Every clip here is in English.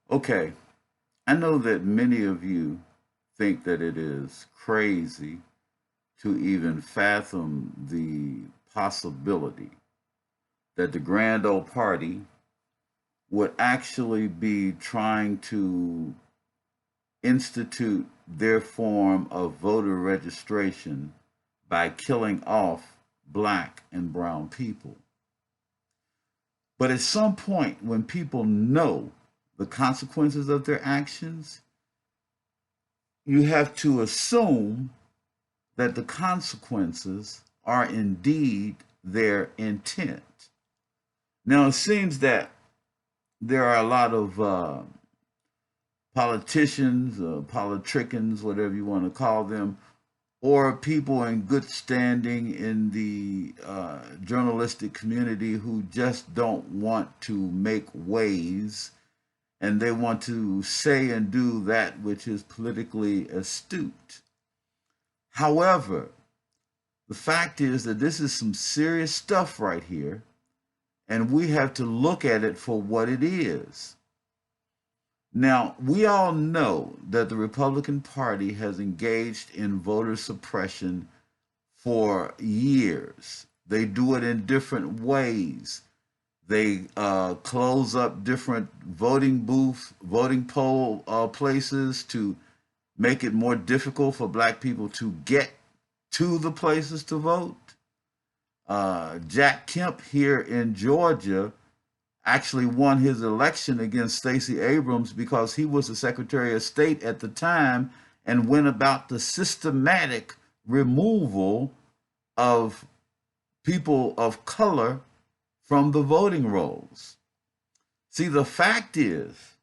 Okay, I know that many of you think that it is crazy to even fathom the possibility that the grand old party would actually be trying to institute their form of voter registration by killing off black and brown people. But at some point, when people know the consequences of their actions, you have to assume that the consequences are indeed their intent. Now, it seems that there are a lot of politicians, politricians, whatever you want to call them, or people in good standing in the journalistic community who just don't want to make waves and they want to say and do that which is politically astute. However, the fact is that this is some serious stuff right here, and we have to look at it for what it is. Now, we all know that the Republican Party has engaged in voter suppression for years. They do it in different ways. They close up different voting booth, voting poll places to make it more difficult for black people to get to the places to vote. Jack Kemp here in Georgia actually won his election against Stacey Abrams because he was the Secretary of State at the time and went about the systematic removal of people of color from the voting rolls. See, the fact is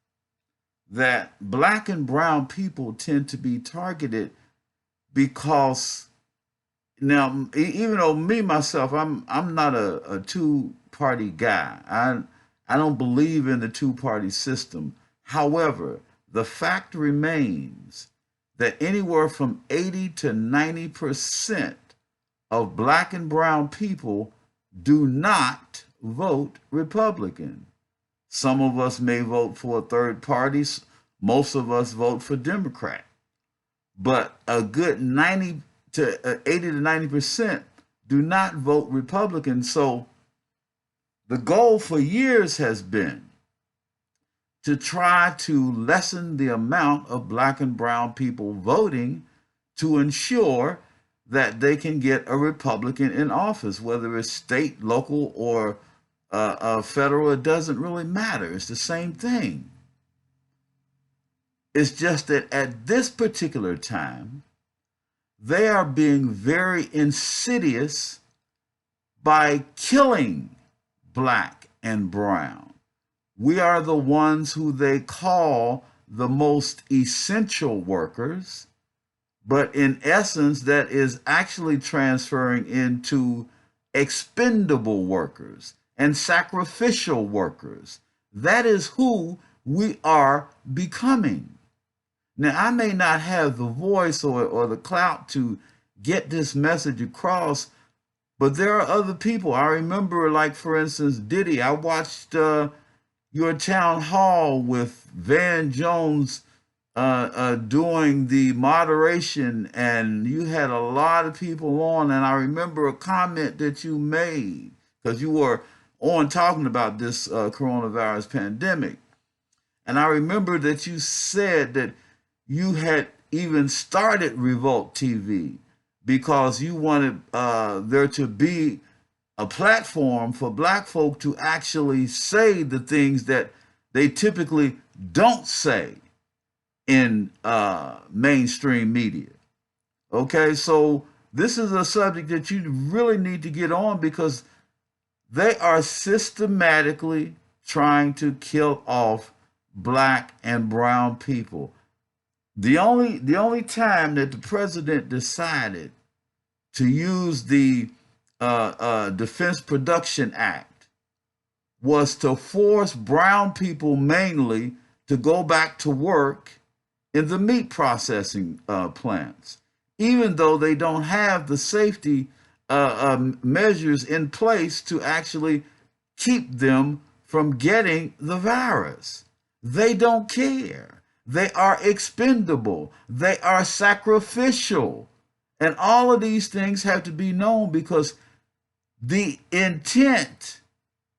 that black and brown people tend to be targeted because now, even though me myself, I'm not a two-party guy. I don't believe in the two-party system. However, the fact remains that anywhere from 80 to 90% of black and brown people do not vote Republican. Some of us may vote for a third party. Most of us vote for Democrat. But a good 90 to 80 to 90% do not vote Republican. So the goal for years has been to try to lessen the amount of black and brown people voting to ensure that they can get a Republican in office, whether it's state, local, or federal. It doesn't really matter. It's the same thing. It's just that at this particular time, they are being very insidious by killing black and brown. We are the ones who they call the most essential workers, but in essence, that is actually transferring into expendable workers and sacrificial workers. That is who we are becoming. Now, I may not have the voice or the clout to get this message across, but there are other people. I remember, like, for instance, Diddy. I watched your town hall with Van Jones doing the moderation, and you had a lot of people on. And I remember a comment that you made because you were on talking about this coronavirus pandemic. And I remember that you said that you had even started Revolt TV because you wanted there to be a platform for black folk to actually say the things that they typically don't say in mainstream media. Okay, so this is a subject that you really need to get on because they are systematically trying to kill off black and brown people. The only time that the president decided to use the Defense Production Act was to force brown people mainly to go back to work in the meat processing plants, even though they don't have the safety measures in place to actually keep them from getting the virus. They don't care. They are expendable. They are sacrificial. And all of these things have to be known because the intent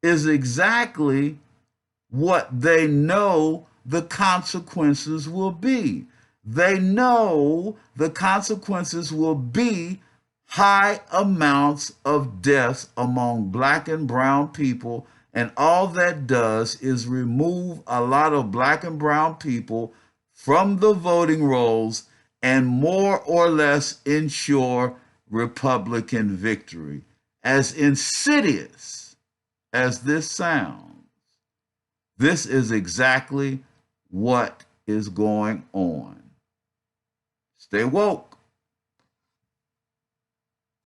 is exactly what they know the consequences will be. They know the consequences will be high amounts of deaths among black and brown people, and all that does is remove a lot of black and brown people from the voting rolls and more or less ensure Republican victory. As insidious as this sounds, this is exactly what is going on. Stay woke.